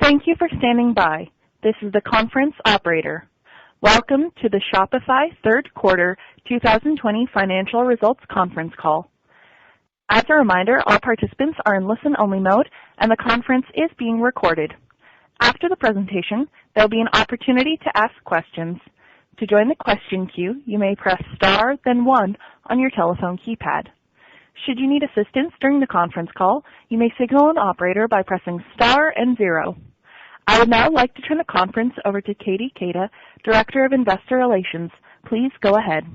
Thank you for standing by. This is the conference operator. Welcome to the Shopify third quarter 2020 financial results conference call. As a reminder, all participants are in listen-only mode and the conference is being recorded. After the presentation, there will be an opportunity to ask questions. To join the question queue, you may press star then 1 on your telephone keypad. Should you need assistance during the conference call, you may signal an operator by pressing star and 0. I would now like to turn the conference over to Katie Keita, Director of Investor Relations. Please go ahead.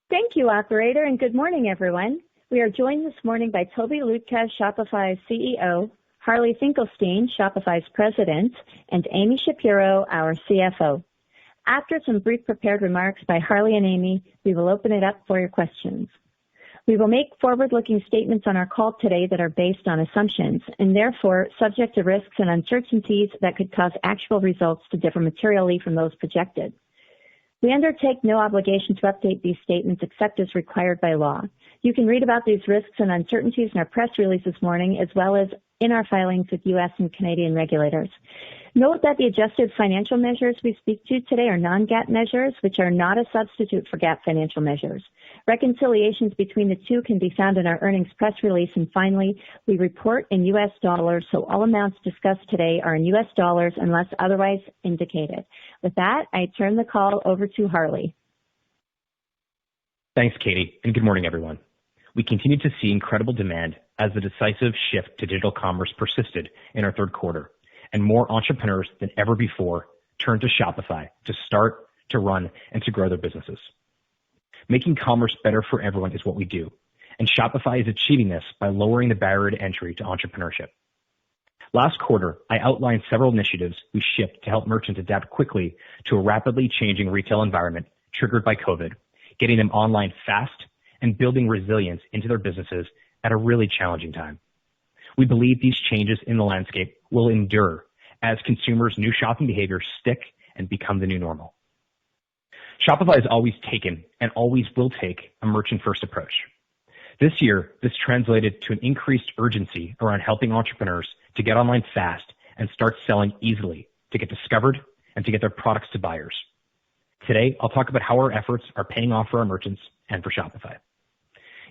Thank you, operator, and good morning, everyone. We are joined this morning by Tobi, Lutke, Shopify's CEO, Harley Finkelstein, Shopify's President, and Amy Shapiro, our CFO. After some brief prepared remarks by Harley and Amy, we will open it up for your questions. We will make forward-looking statements on our call today that are based on assumptions and therefore subject to risks and uncertainties that could cause actual results to differ materially from those projected. We undertake no obligation to update these statements except as required by law. You can read about these risks and uncertainties in our press release this morning as well as in our filings with U.S. and Canadian regulators. Note that the adjusted financial measures we speak to today are non-GAAP measures, which are not a substitute for GAAP financial measures. Reconciliations between the two can be found in our earnings press release. And finally, we report in U.S. dollars, so all amounts discussed today are in U.S. dollars unless otherwise indicated. With that, I turn the call over to Harley. Thanks, Katie, and good morning, everyone. We continue to see incredible demand as the decisive shift to digital commerce persisted in our third quarter, and more entrepreneurs than ever before turned to Shopify to start, to run, and to grow their businesses. Making commerce better for everyone is what we do, and Shopify is achieving this by lowering the barrier to entry to entrepreneurship. Last quarter, I outlined several initiatives we shipped to help merchants adapt quickly to a rapidly changing retail environment triggered by COVID, getting them online fast and building resilience into their businesses at a really challenging time. We believe these changes in the landscape will endure as consumers' new shopping behaviors stick and become the new normal. Shopify has always taken and always will take a merchant-first approach. This year, this translated to an increased urgency around helping entrepreneurs to get online fast and start selling easily, to get discovered and to get their products to buyers. Today, I'll talk about how our efforts are paying off for our merchants and for Shopify.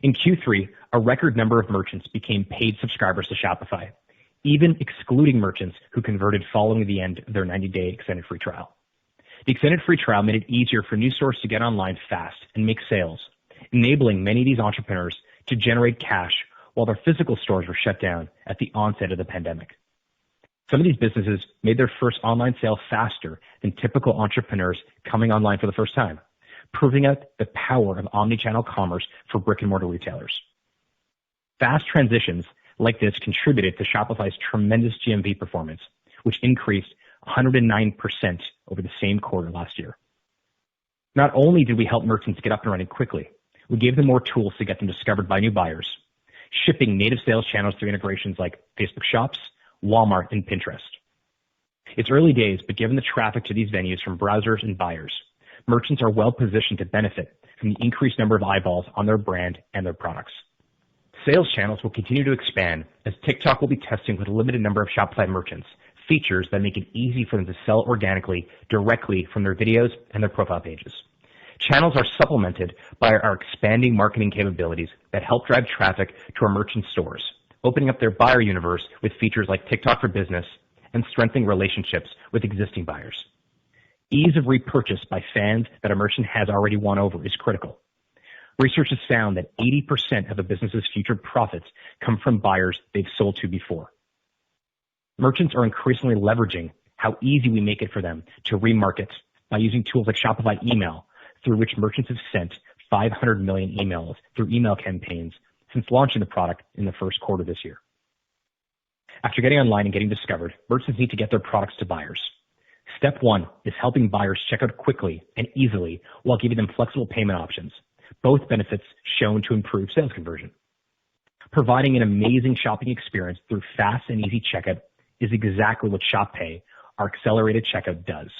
In Q3, a record number of merchants became paid subscribers to Shopify, even excluding merchants who converted following the end of their 90-day extended free trial. The extended free trial made it easier for new stores to get online fast and make sales, enabling many of these entrepreneurs to generate cash while their physical stores were shut down at the onset of the pandemic. Some of these businesses made their first online sale faster than typical entrepreneurs coming online for the first time, proving out the power of omnichannel commerce for brick-and-mortar retailers. Fast transitions like this contributed to Shopify's tremendous GMV performance, which increased 109% over the same quarter last year. Not only did we help merchants get up and running quickly, we gave them more tools to get them discovered by new buyers, shipping native sales channels through integrations like Facebook Shops, Walmart, and Pinterest. It's early days, but given the traffic to these venues from browsers and buyers, merchants are well positioned to benefit from the increased number of eyeballs on their brand and their products. Sales channels will continue to expand as TikTok will be testing with a limited number of Shopify merchants features that make it easy for them to sell organically directly from their videos and their profile pages. Channels are supplemented by our expanding marketing capabilities that help drive traffic to our merchant stores, opening up their buyer universe with features like TikTok for Business and strengthening relationships with existing buyers. Ease of repurchase by fans that a merchant has already won over is critical. Research has found that 80% of a business's future profits come from buyers they've sold to before. Merchants are increasingly leveraging how easy we make it for them to remarket by using tools like Shopify Email, through which merchants have sent 500 million emails through email campaigns since launching the product in the first quarter this year. After getting online and getting discovered, merchants need to get their products to buyers. Step 1 is helping buyers check out quickly and easily while giving them flexible payment options, both benefits shown to improve sales conversion. Providing an amazing shopping experience through fast and easy checkout is exactly what Shop Pay, our accelerated checkout, does.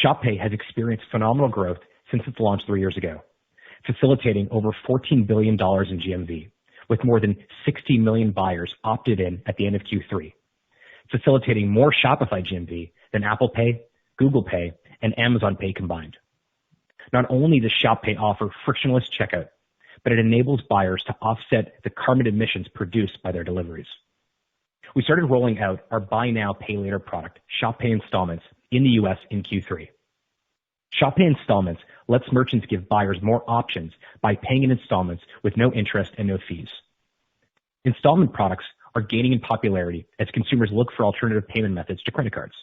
Shop Pay has experienced phenomenal growth since its launch 3 years ago, facilitating over $14 billion in GMV, with more than 60 million buyers opted in at the end of Q3. facilitating more Shopify GMV than Apple Pay, Google Pay, and Amazon Pay combined. Not only does Shop Pay offer frictionless checkout, but it enables buyers to offset the carbon emissions produced by their deliveries. We started rolling out our Buy Now, Pay Later product, Shop Pay Installments, in the U.S. in Q3. Shop Pay Installments lets merchants give buyers more options by paying in installments with no interest and no fees. Installment products are gaining in popularity as consumers look for alternative payment methods to credit cards.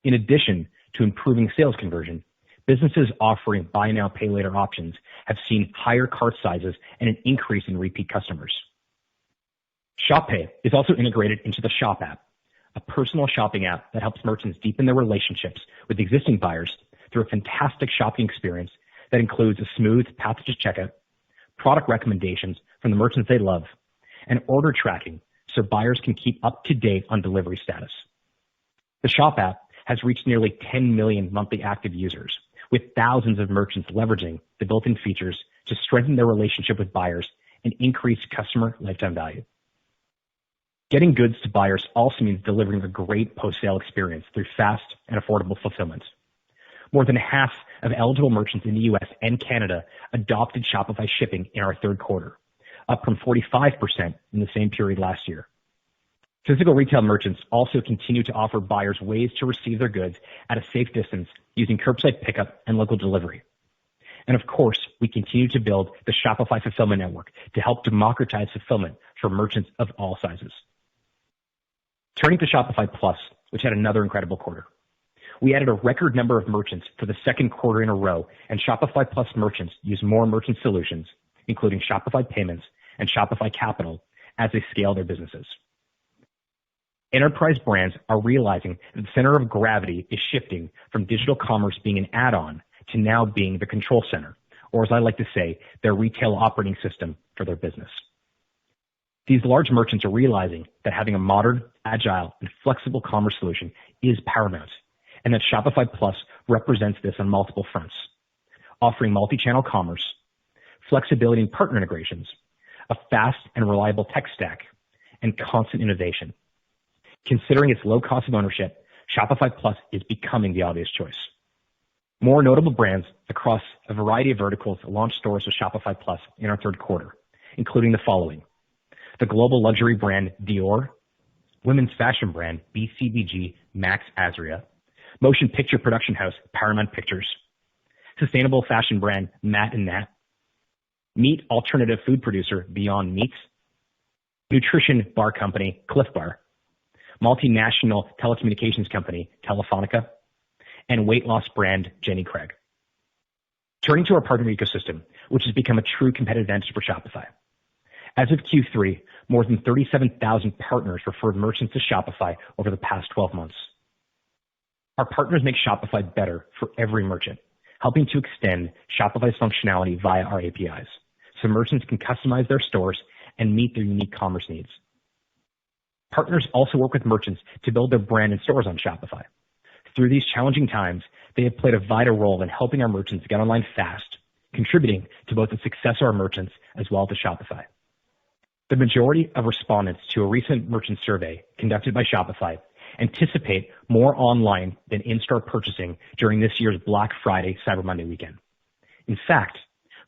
In addition to improving sales conversion, businesses offering Buy Now, Pay Later options have seen higher cart sizes and an increase in repeat customers. Shop Pay is also integrated into the Shop app, a personal shopping app that helps merchants deepen their relationships with existing buyers through a fantastic shopping experience that includes a smooth path to checkout, product recommendations from the merchants they love, and order tracking so buyers can keep up to date on delivery status. The Shop app has reached nearly 10 million monthly active users, with thousands of merchants leveraging the built-in features to strengthen their relationship with buyers and increase customer lifetime value. Getting goods to buyers also means delivering a great post-sale experience through fast and affordable fulfillment. More than half of eligible merchants in the U.S. and Canada adopted Shopify shipping in our third quarter, up from 45% in the same period last year. Physical retail merchants also continue to offer buyers ways to receive their goods at a safe distance using curbside pickup and local delivery. And of course, we continue to build the Shopify Fulfillment Network to help democratize fulfillment for merchants of all sizes. Turning to Shopify Plus, which had another incredible quarter. We added a record number of merchants for the second quarter in a row, and Shopify Plus merchants use more merchant solutions, including Shopify Payments and Shopify Capital, as they scale their businesses. Enterprise brands are realizing that the center of gravity is shifting from digital commerce being an add-on to now being the control center, or as I like to say, their retail operating system for their business. These large merchants are realizing that having a modern, agile, and flexible commerce solution is paramount, and that Shopify Plus represents this on multiple fronts, offering multi-channel commerce, flexibility in partner integrations, a fast and reliable tech stack, and constant innovation. Considering its low cost of ownership, Shopify Plus is becoming the obvious choice. More notable brands across a variety of verticals launched stores with Shopify Plus in our third quarter, including the following: the global luxury brand Dior, women's fashion brand BCBG Max Azria, motion picture production house Paramount Pictures, sustainable fashion brand Matt and Nat, meat alternative food producer Beyond Meats, nutrition bar company Cliff Bar, multinational telecommunications company Telefonica, and weight loss brand Jenny Craig. Turning to our partner ecosystem, which has become a true competitive advantage for Shopify. As of Q3, more than 37,000 partners referred merchants to Shopify over the past 12 months. Our partners make Shopify better for every merchant, helping to extend Shopify's functionality via our APIs, so merchants can customize their stores and meet their unique commerce needs. Partners also work with merchants to build their brand and stores on Shopify. Through these challenging times, they have played a vital role in helping our merchants get online fast, contributing to both the success of our merchants as well as Shopify. The majority of respondents to a recent merchant survey conducted by Shopify anticipate more online than in-store purchasing during this year's Black Friday Cyber Monday weekend. In fact,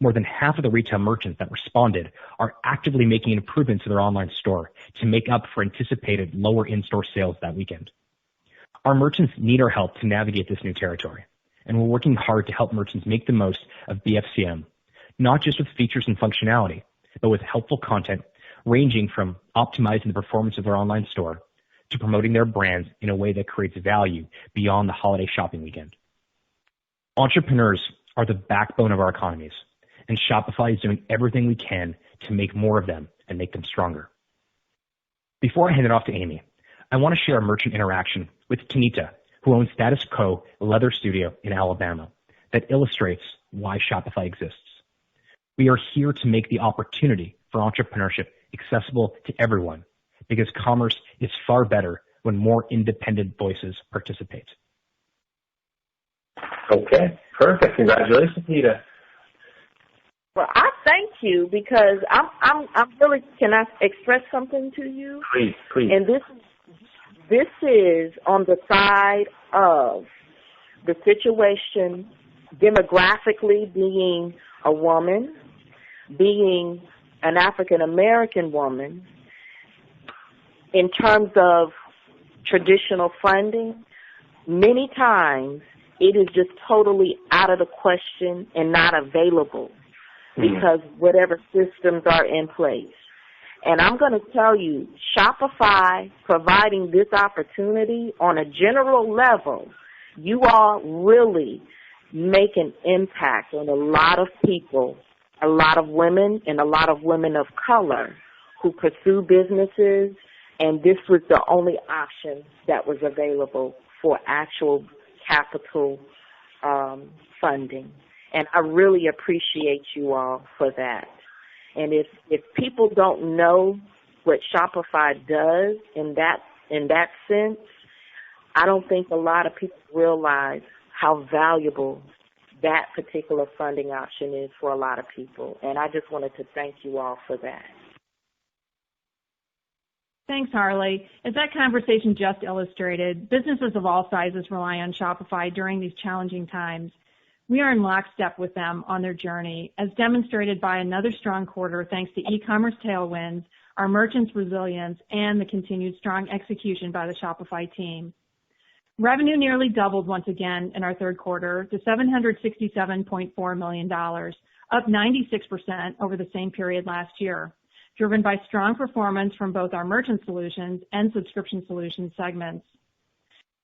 more than half of the retail merchants that responded are actively making improvements to their online store to make up for anticipated lower in-store sales that weekend. Our merchants need our help to navigate this new territory, and we're working hard to help merchants make the most of BFCM, not just with features and functionality, but with helpful content ranging from optimizing the performance of their online store to promoting their brands in a way that creates value beyond the holiday shopping weekend. Entrepreneurs are the backbone of our economies, and Shopify is doing everything we can to make more of them and make them stronger. Before I hand it off to Amy, I want to share a merchant interaction with Tanita, who owns Status Quo Leather Studio in Alabama, that illustrates why Shopify exists. We are here to make the opportunity for entrepreneurship accessible to everyone, because commerce is far better when more independent voices participate. Okay, perfect. Congratulations, Tanita. Well, I thank you because I'm really. Can I express something to you? Please. And this is on the side of the situation demographically being a woman, being an African American woman, in terms of traditional funding. Many times it is just totally out of the question and not available because whatever systems are in place. And I'm going to tell you, Shopify providing this opportunity on a general level, you all really make an impact on a lot of people, a lot of women and a lot of women of color who pursue businesses, and this was the only option that was available for actual capital funding. And I really appreciate you all for that. And if people don't know what Shopify does in that sense, I don't think a lot of people realize how valuable that particular funding option is for a lot of people. And I just wanted to thank you all for that. Thanks, Harley. As that conversation just illustrated, businesses of all sizes rely on Shopify during these challenging times. We are in lockstep with them on their journey, as demonstrated by another strong quarter thanks to e-commerce tailwinds, our merchants' resilience, and the continued strong execution by the Shopify team. Revenue nearly doubled once again in our third quarter to $767.4 million, up 96% over the same period last year, driven by strong performance from both our Merchant Solutions and Subscription Solutions segments.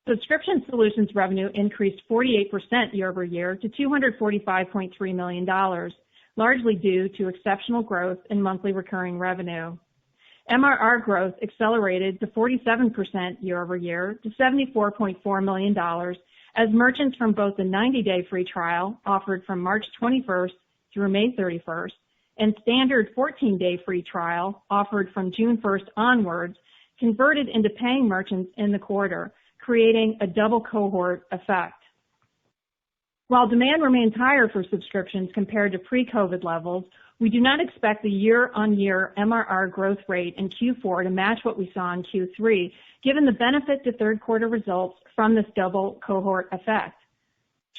Subscription Solutions revenue increased 48% year over year to $245.3 million, largely due to exceptional growth in monthly recurring revenue. MRR growth accelerated to 47% year over year to $74.4 million as merchants from both the 90-day free trial offered from March 21st through May 31st and standard 14-day free trial offered from June 1st onwards converted into paying merchants in the quarter, creating a double cohort effect. While demand remains higher for subscriptions compared to pre-COVID levels, we do not expect the year-on-year MRR growth rate in Q4 to match what we saw in Q3, given the benefit to third quarter results from this double cohort effect.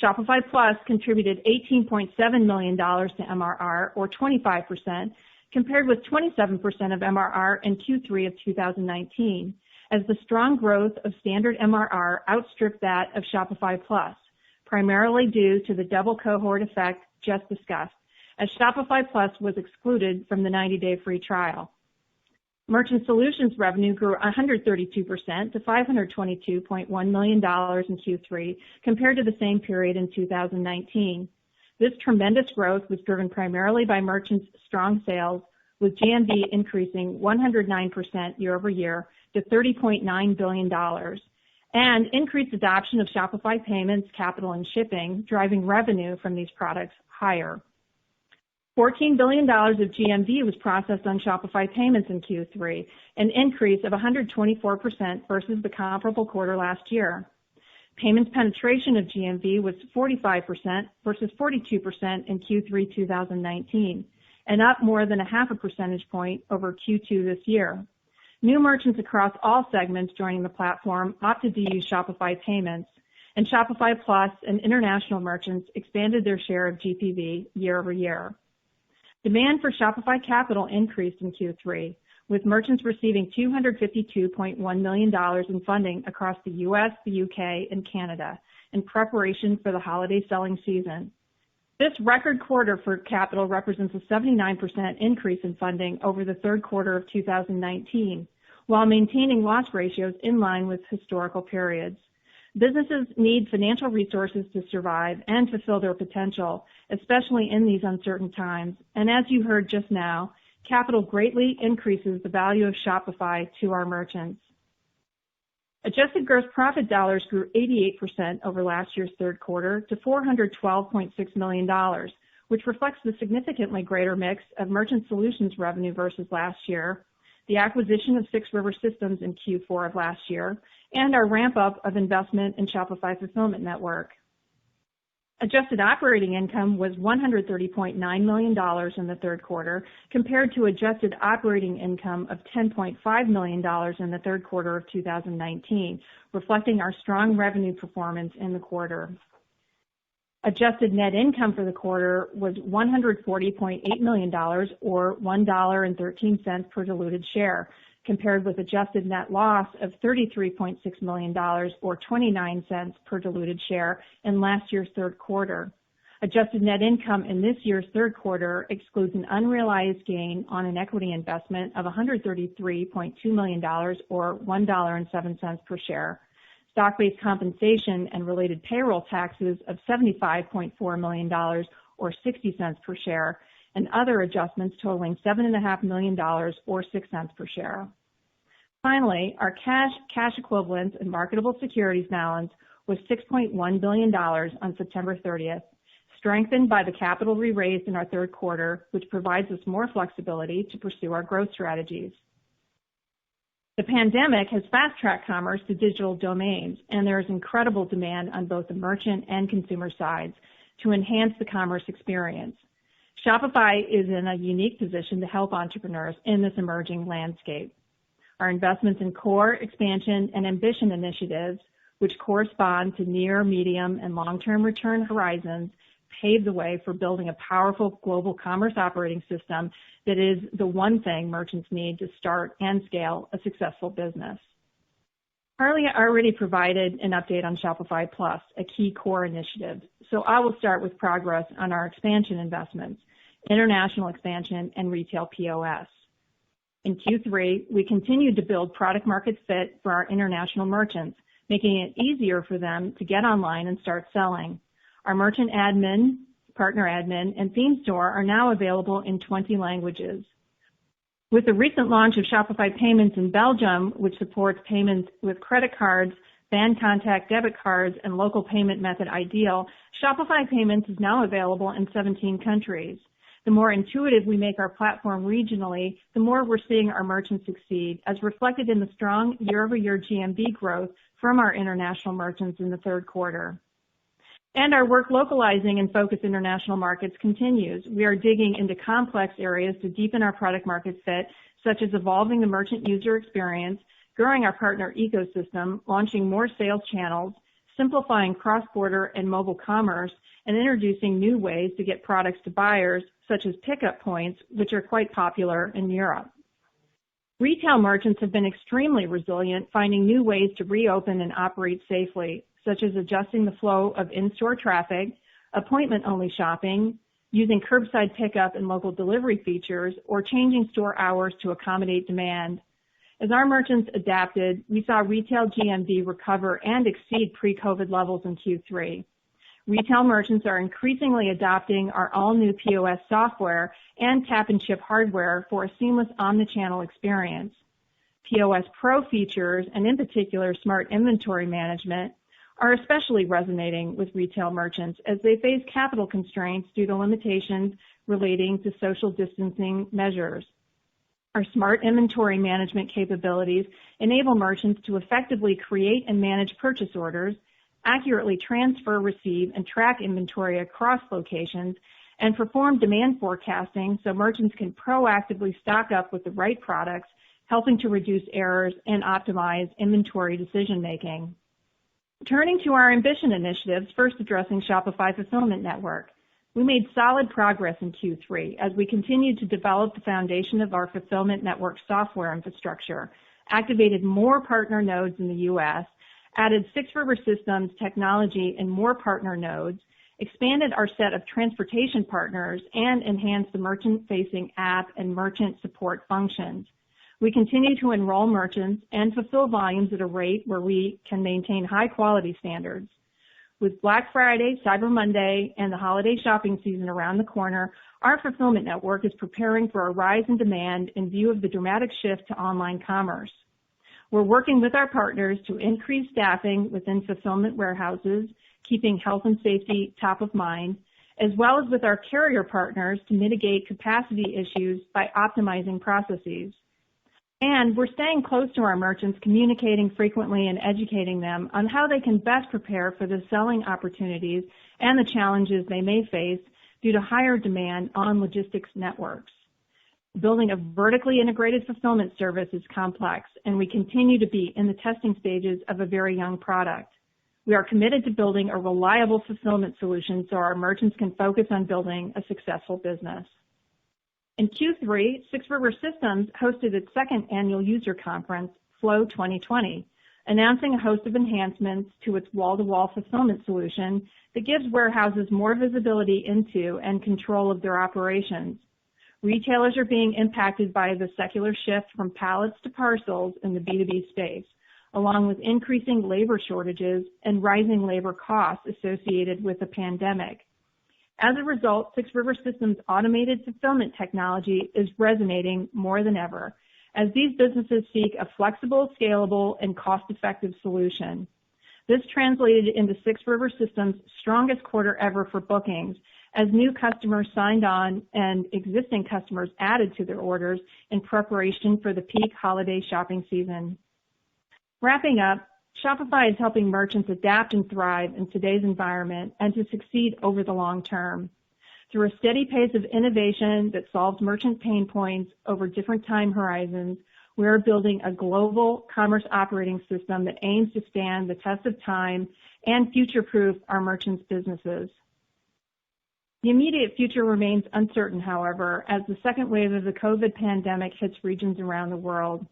Shopify Plus contributed $18.7 million to MRR, or 25%, compared with 27% of MRR in Q3 of 2019, as the strong growth of standard MRR outstripped that of Shopify Plus, primarily due to the double cohort effect just discussed, as Shopify Plus was excluded from the 90-day free trial. Merchant Solutions revenue grew 132% to $522.1 million in Q3 compared to the same period in 2019. This tremendous growth was driven primarily by merchants' strong sales, with GMV increasing 109% year over year to $30.9 billion, and increased adoption of Shopify Payments, Capital, and Shipping, driving revenue from these products higher. $14 billion of GMV was processed on Shopify Payments in Q3, an increase of 124% versus the comparable quarter last year. Payments penetration of GMV was 45% versus 42% in Q3 2019, and up more than a half a percentage point over Q2 this year. New merchants across all segments joining the platform opted to use Shopify Payments, and Shopify Plus and international merchants expanded their share of GPV year over year. Demand for Shopify Capital increased in Q3, with merchants receiving $252.1 million in funding across the U.S., the UK, and Canada in preparation for the holiday selling season. This record quarter for Capital represents a 79% increase in funding over the third quarter of 2019, while maintaining loss ratios in line with historical periods. Businesses need financial resources to survive and fulfill their potential, especially in these uncertain times. And as you heard just now, Capital greatly increases the value of Shopify to our merchants. Adjusted gross profit dollars grew 88% over last year's third quarter to $412.6 million, which reflects the significantly greater mix of Merchant Solutions revenue versus last year, the acquisition of Six River Systems in Q4 of last year, and our ramp-up of investment in Shopify Fulfillment Network. Adjusted operating income was $130.9 million in the third quarter compared to adjusted operating income of $10.5 million in the third quarter of 2019, reflecting our strong revenue performance in the quarter. Adjusted net income for the quarter was $140.8 million or $1.13 per diluted share, compared with adjusted net loss of $33.6 million or 29 cents per diluted share in last year's third quarter. Adjusted net income in this year's third quarter excludes an unrealized gain on an equity investment of $133.2 million or $1.07 per share, stock-based compensation and related payroll taxes of $75.4 million or 60 cents per share, and other adjustments totaling $7.5 million or 6 cents per share. Finally, our cash equivalents, and marketable securities balance was $6.1 billion on September 30th, strengthened by the capital we raised in our third quarter, which provides us more flexibility to pursue our growth strategies. The pandemic has fast-tracked commerce to digital domains, and there is incredible demand on both the merchant and consumer sides to enhance the commerce experience. Shopify is in a unique position to help entrepreneurs in this emerging landscape. Our investments in core, expansion, and ambition initiatives, which correspond to near, medium, and long-term return horizons, pave the way for building a powerful global commerce operating system that is the one thing merchants need to start and scale a successful business. Harley already provided an update on Shopify Plus, a key core initiative, so I will start with progress on our expansion investments, international expansion, and retail POS. In Q3, we continued to build product market fit for our international merchants, making it easier for them to get online and start selling. Our merchant admin, partner admin, and theme store are now available in 20 languages. With the recent launch of Shopify Payments in Belgium, which supports payments with credit cards, banned contact debit cards, and local payment method Ideal, Shopify Payments is now available in 17 countries. The more intuitive we make our platform regionally, the more we're seeing our merchants succeed, as reflected in the strong year-over-year GMV growth from our international merchants in the third quarter. And our work localizing and focus international markets continues. We are digging into complex areas to deepen our product market fit, such as evolving the merchant user experience, growing our partner ecosystem, launching more sales channels, simplifying cross-border and mobile commerce, and introducing new ways to get products to buyers, such as pickup points, which are quite popular in Europe. Retail merchants have been extremely resilient, finding new ways to reopen and operate safely, such as adjusting the flow of in-store traffic, appointment-only shopping, using curbside pickup and local delivery features, or changing store hours to accommodate demand. As our merchants adapted, we saw retail GMV recover and exceed pre-COVID levels in Q3. Retail merchants are increasingly adopting our all-new POS software and tap-and-chip hardware for a seamless omnichannel experience. POS Pro features, and in particular smart inventory management, are especially resonating with retail merchants as they face capital constraints due to limitations relating to social distancing measures. Our smart inventory management capabilities enable merchants to effectively create and manage purchase orders, accurately transfer, receive, and track inventory across locations, and perform demand forecasting so merchants can proactively stock up with the right products, helping to reduce errors and optimize inventory decision-making. Turning to our ambition initiatives, first addressing Shopify Fulfillment Network. We made solid progress in Q3 as we continued to develop the foundation of our Fulfillment Network software infrastructure, activated more partner nodes in the U.S., added 6 River Systems technology in more partner nodes, expanded our set of transportation partners, and enhanced the merchant-facing app and merchant support functions. We continue to enroll merchants and fulfill volumes at a rate where we can maintain high-quality standards. With Black Friday, Cyber Monday, and the holiday shopping season around the corner, our fulfillment network is preparing for a rise in demand in view of the dramatic shift to online commerce. We're working with our partners to increase staffing within fulfillment warehouses, keeping health and safety top of mind, as well as with our carrier partners to mitigate capacity issues by optimizing processes. And we're staying close to our merchants, communicating frequently and educating them on how they can best prepare for the selling opportunities and the challenges they may face due to higher demand on logistics networks. Building a vertically integrated fulfillment service is complex, and we continue to be in the testing stages of a very young product. We are committed to building a reliable fulfillment solution so our merchants can focus on building a successful business. In Q3, Six River Systems hosted its second annual user conference, Flow 2020, announcing a host of enhancements to its wall-to-wall fulfillment solution that gives warehouses more visibility into and control of their operations. Retailers are being impacted by the secular shift from pallets to parcels in the B2B space, along with increasing labor shortages and rising labor costs associated with the pandemic. As a result, Six River Systems' automated fulfillment technology is resonating more than ever, as these businesses seek a flexible, scalable, and cost-effective solution. This translated into Six River Systems' strongest quarter ever for bookings, as new customers signed on and existing customers added to their orders in preparation for the peak holiday shopping season. Wrapping up, Shopify is helping merchants adapt and thrive in today's environment and to succeed over the long term. Through a steady pace of innovation that solves merchant pain points over different time horizons, we are building a global commerce operating system that aims to stand the test of time and future-proof our merchants' businesses. The immediate future remains uncertain, however, as the second wave of the COVID pandemic hits regions around the world.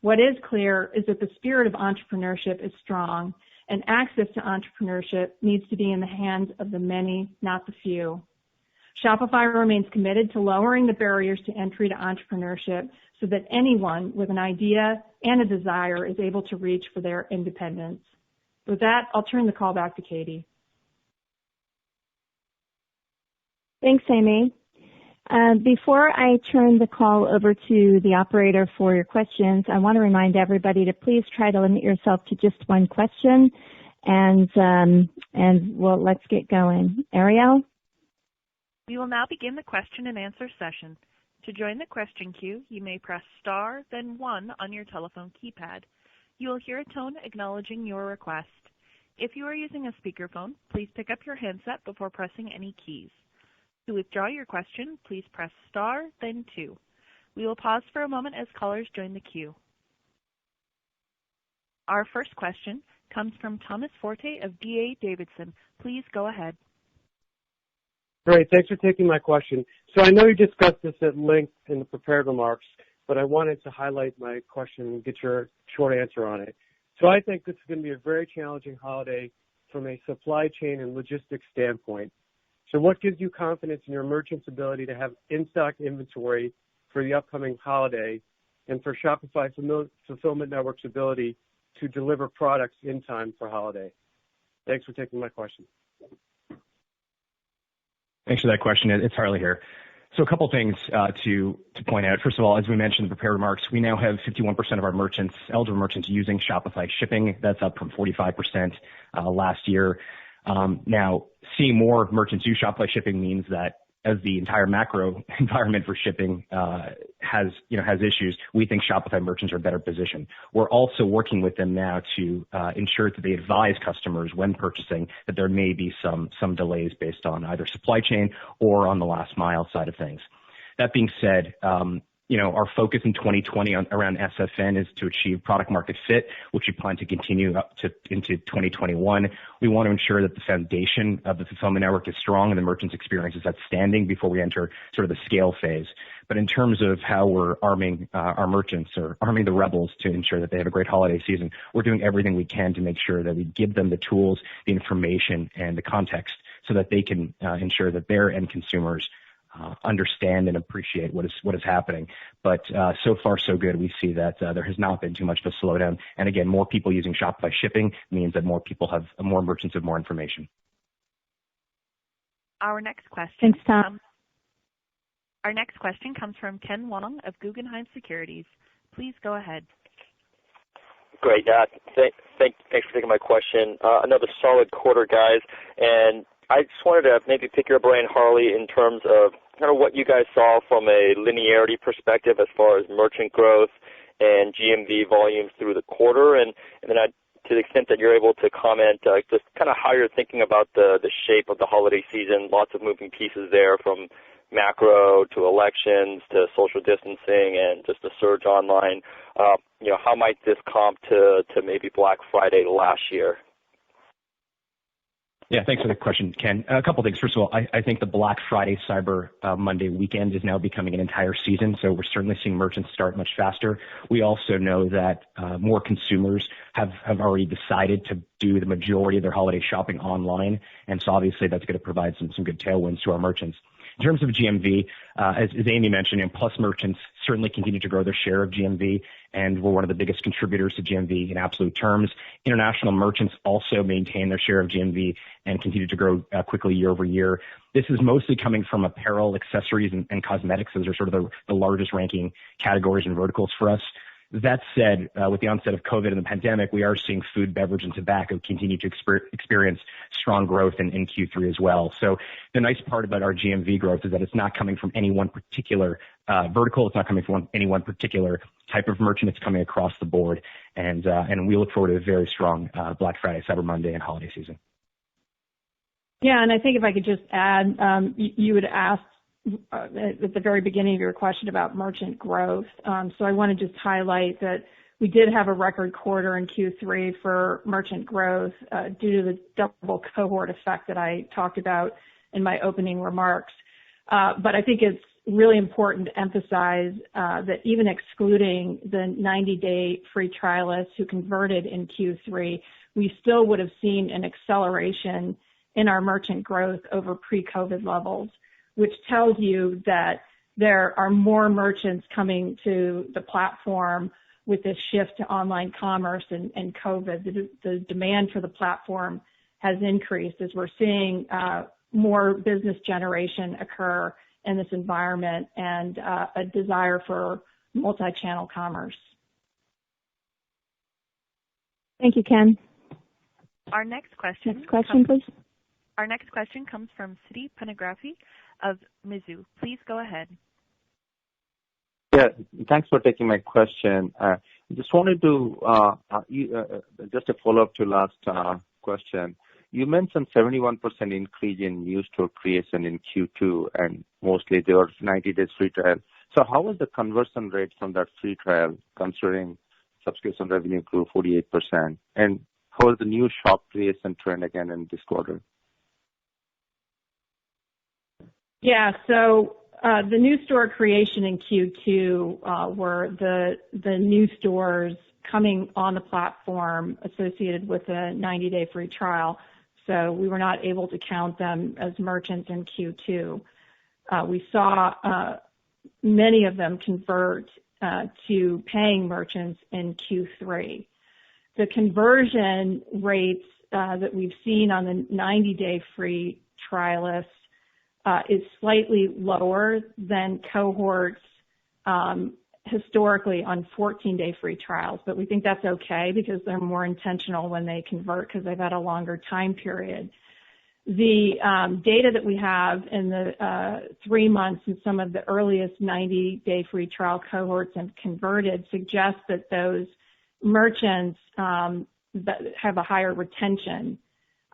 What is clear is that the spirit of entrepreneurship is strong, and access to entrepreneurship needs to be in the hands of the many, not the few. Shopify remains committed to lowering the barriers to entry to entrepreneurship so that anyone with an idea and a desire is able to reach for their independence. With that, I'll turn the call back to Katie. Thanks, Amy. Before I turn the call over to the operator for your questions, I want to remind everybody to please try to limit yourself to just one question, and let's get going. Ariel? We will now begin the question and answer session. To join the question queue, you may press star, then 1 on your telephone keypad. You will hear a tone acknowledging your request. If you are using a speakerphone, please pick up your handset before pressing any keys. To withdraw your question, please press star, then 2. We will pause for a moment as callers join the queue. Our first question comes from Thomas Forte of D.A. Davidson. Please go ahead. Great. Thanks for taking my question. So I know you discussed this at length in the prepared remarks, but I wanted to highlight my question and get your short answer on it. So I think this is going to be a very challenging holiday from a supply chain and logistics standpoint. So what gives you confidence in your merchant's ability to have in-stock inventory for the upcoming holiday and for Shopify Fulfillment Network's ability to deliver products in time for holiday? Thanks for taking my question. Thanks for that question. It's Harley here. So a couple things to point out. First of all, as we mentioned in the prepared remarks, we now have 51% of our merchants, eligible merchants, using Shopify Shipping. That's up from 45% last year. Now, seeing more merchants use Shopify Shipping means that as the entire macro environment for shipping has issues, we think Shopify merchants are better positioned. We're also working with them now to ensure that they advise customers when purchasing that there may be some delays based on either supply chain or on the last mile side of things. That being said, our focus in 2020 around SFN is to achieve product market fit, which we plan to continue into 2021. We want to ensure that the foundation of the fulfillment network is strong and the merchant's experience is outstanding before we enter sort of the scale phase. But in terms of how we're arming our merchants or arming the rebels to ensure that they have a great holiday season, we're doing everything we can to make sure that we give them the tools, the information, and the context so that they can ensure that their end consumers understand and appreciate what is happening. But so far, so good. We see that there has not been too much of a slowdown. And again, more people using Shopify Shipping means that more merchants have more information. Our next question. Thanks, Tom. Our next question comes from Ken Wong of Guggenheim Securities. Please go ahead. Great. Thanks for taking my question. Another solid quarter, guys. And I just wanted to maybe pick your brain, Harley, in terms of kind of what you guys saw from a linearity perspective as far as merchant growth and GMV volumes through the quarter, and then to the extent that you're able to comment, just kind of how you're thinking about the shape of the holiday season. Lots of moving pieces there, from macro to elections to social distancing and just a surge online. How might this comp to maybe Black Friday last year? Yeah, thanks for the question, Ken. A couple things. First of all, I think the Black Friday, Cyber Monday weekend is now becoming an entire season, so we're certainly seeing merchants start much faster. We also know that more consumers have already decided to do the majority of their holiday shopping online, and so obviously that's going to provide some good tailwinds to our merchants. In terms of GMV, as Amy mentioned, Plus merchants certainly continue to grow their share of GMV, and we're one of the biggest contributors to GMV in absolute terms. International merchants also maintain their share of GMV and continue to grow quickly year over year. This is mostly coming from apparel, accessories, and cosmetics. Those are sort of the largest ranking categories and verticals for us. That said, with the onset of COVID and the pandemic, we are seeing food, beverage, and tobacco continue to experience strong growth in Q3 as well. So the nice part about our GMV growth is that it's not coming from any one particular vertical. It's not coming from any one particular type of merchant. It's coming across the board. And we look forward to a very strong Black Friday, Cyber Monday, and holiday season. Yeah, and I think if I could just add, you had asked at the very beginning of your question about merchant growth. So I want to just highlight that we did have a record quarter in Q3 for merchant growth due to the double cohort effect that I talked about in my opening remarks. But I think it's really important to emphasize that even excluding the 90-day free trialists who converted in Q3, we still would have seen an acceleration in our merchant growth over pre-COVID levels, which tells you that there are more merchants coming to the platform with this shift to online commerce and COVID. The demand for the platform has increased as we're seeing more business generation occur in this environment and a desire for multi-channel commerce. Thank you, Ken. Our next question. Next question, please. Our next question comes from Siti Panigrahi of Mizuho. Please go ahead. Yeah, thanks for taking my question. Just wanted to, just a follow-up to last question. You mentioned 71% increase in new store creation in Q2, and mostly there were 90 days free trial. So how was the conversion rate from that free trial, considering subscription revenue grew 48%? And how is the new shop creation trend again in this quarter? Yeah, so the new store creation in Q2 were the new stores coming on the platform associated with a 90-day free trial. So we were not able to count them as merchants in Q2. We saw many of them convert to paying merchants in Q3. The conversion rates that we've seen on the 90-day free trialists is slightly lower than cohorts historically on 14-day free trials, but we think that's okay because they're more intentional when they convert because they've had a longer time period. The data that we have in the 3 months and some of the earliest 90-day free trial cohorts have converted suggests that those merchants that have a higher retention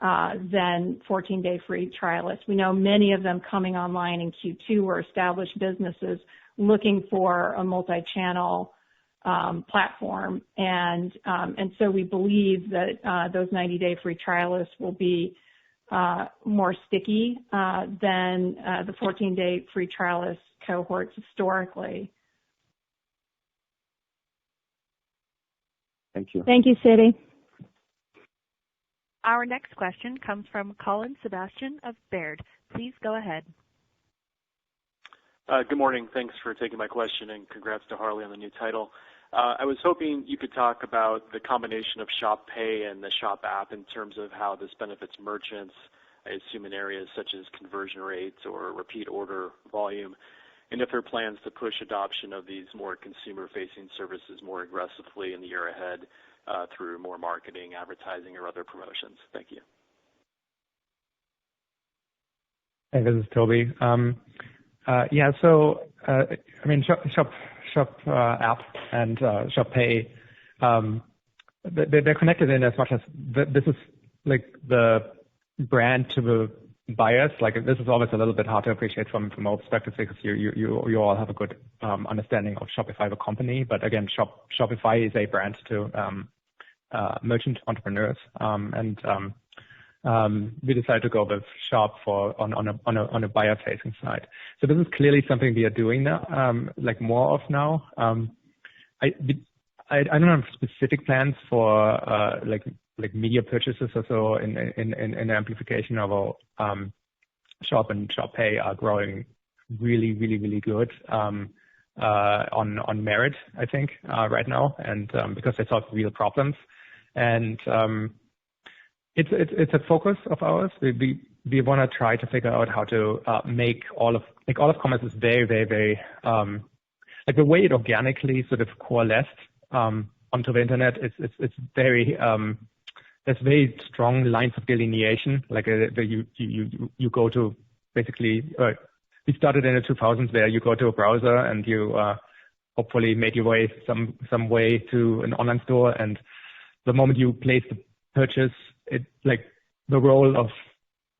than 14-day free trialists. We know many of them coming online in Q2 were established businesses looking for a multi-channel platform, and so we believe that those 90-day free trialists will be more sticky than the 14-day free trialist cohorts historically. Thank you. Thank you, Siti. Our next question comes from Colin Sebastian of Baird. Please go ahead. Good morning. Thanks for taking my question, and congrats to Harley on the new title. I was hoping you could talk about the combination of Shop Pay and the Shop app in terms of how this benefits merchants, I assume in areas such as conversion rates or repeat order volume, and if there are plans to push adoption of these more consumer-facing services more aggressively in the year ahead through more marketing, advertising, or other promotions. Thank you. Hey, this is Tobi. Yeah. So, I mean, Shop app and Shop Pay, they're connected in as much as this is like the brand to the buyers. Like this is always a little bit hard to appreciate from our perspective because you all have a good understanding of Shopify, the company. But again, Shopify is a brand to merchant entrepreneurs, and we decided to go with Shop on a buyer facing side. So this is clearly something we are doing now, like more of now. I don't have specific plans for like media purchases or so in the amplification of our Shop and Shop Pay are growing really good on merit, I think, right now, and because they solve real problems. And it's a focus of ours. We want to try to figure out how to make all of commerce is very like the way it organically sort of coalesced onto the internet. It's very there's very strong lines of delineation. Like you go to basically we started in the 2000s where you go to a browser and you hopefully made your way some way to an online store, and the moment you place the purchase, it like the role of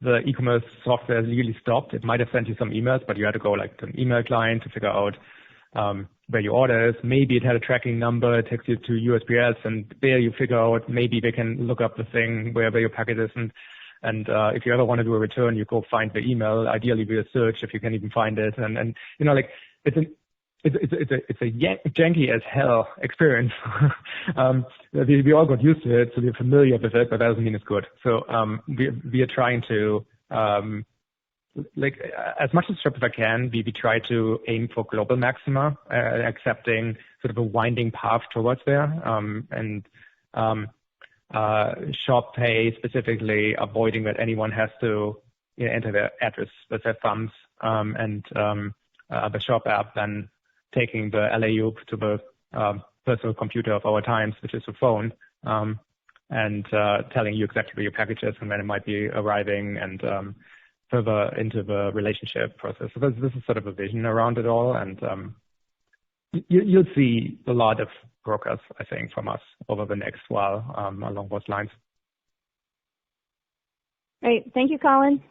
the e-commerce software really stopped. It might have sent you some emails, but you had to go like to an email client to figure out where your order is. Maybe it had a tracking number, it takes you to USPS, and there you figure out maybe they can look up the thing wherever your packet is. And if you ever want to do a return, you go find the email, ideally via search if you can even find it. And you know, like it's a janky as hell experience. We all got used to it, so we're familiar with it, but that doesn't mean it's good. So we are trying to like as much as Shopify can, we try to aim for global maxima, accepting sort of a winding path towards there, and Shop Pay specifically avoiding that anyone has to enter their address with their thumbs, and the Shop app then taking the alley-oop to the personal computer of our times, which is the phone, and telling you exactly where your package is and when it might be arriving, and further into the relationship process. So this is sort of a vision around it all, and you'll see a lot of progress, I think, from us over the next while along those lines. Great. Thank you, Colin.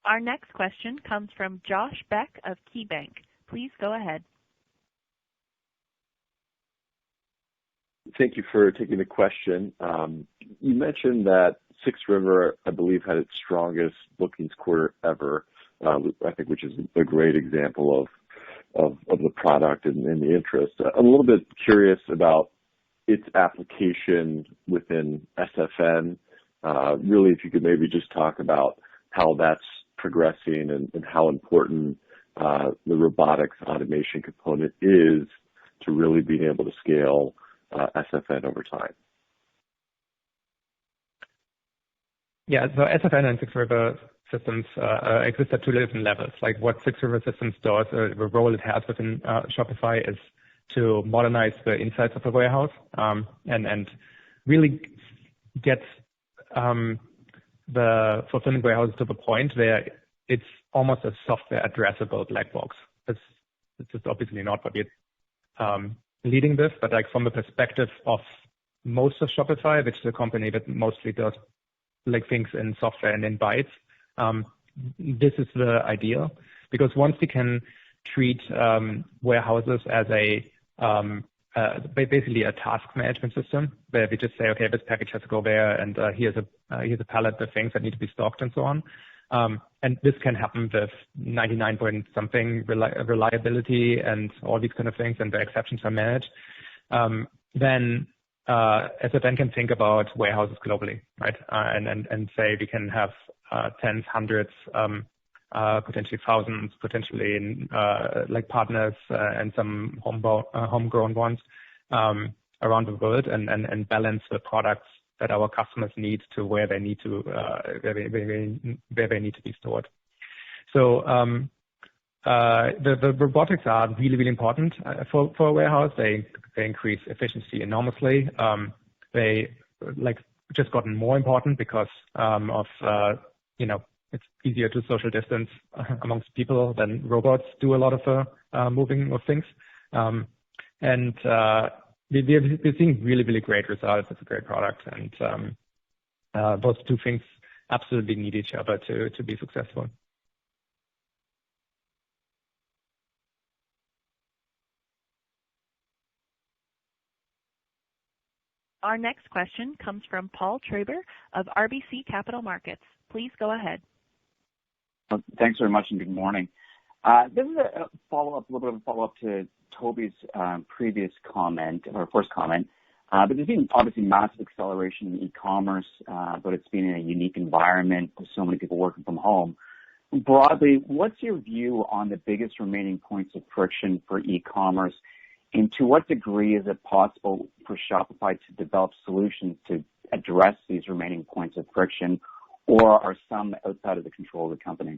Our next question comes from Josh Beck of KeyBank. Please go ahead. Thank you for taking the question. You mentioned that Six River, I believe, had its strongest bookings quarter ever, I think, which is a great example of the product and the interest. I'm a little bit curious about its application within SFN. Really, if you could maybe just talk about how that's progressing and how important the robotics automation component is to really being able to scale SFN over time. Yeah, so SFN and Six River Systems exist at two different levels. Like what Six River Systems does, the role it has within Shopify is to modernize the insides of the warehouse and really get the fulfillment warehouse to the point where it's almost a software addressable black box. It's just obviously not what we're leading this, but like from the perspective of most of Shopify, which is a company that mostly does like things in software and in bytes, this is the ideal, because once we can treat warehouses as basically a task management system, where we just say, okay, this package has to go there, and here's a pallet of things that need to be stocked and so on. And this can happen with 99 point something reliability and all these kind of things, and the exceptions are managed. Then SFN can think about warehouses globally, right? And say we can have tens, hundreds, potentially thousands, potentially in, like partners and some homegrown ones around the world, and balance the products that our customers need to where they need to where they need to be stored. So the robotics are really important for a warehouse. They increase efficiency enormously. They like just gotten more important because of it's easier to social distance amongst people than robots do a lot of the moving of things. And we're seeing really, really great results. It's a great product, and those two things absolutely need each other to be successful. Our next question comes from Paul Treiber of RBC Capital Markets. Please go ahead. Thanks very much, and good morning. This is a little bit of a follow-up to Tobi's previous comment, or first comment. But there's been obviously massive acceleration in e-commerce, but it's been in a unique environment with so many people working from home. Broadly, what's your view on the biggest remaining points of friction for e-commerce? And to what degree is it possible for Shopify to develop solutions to address these remaining points of friction, or are some outside of the control of the company?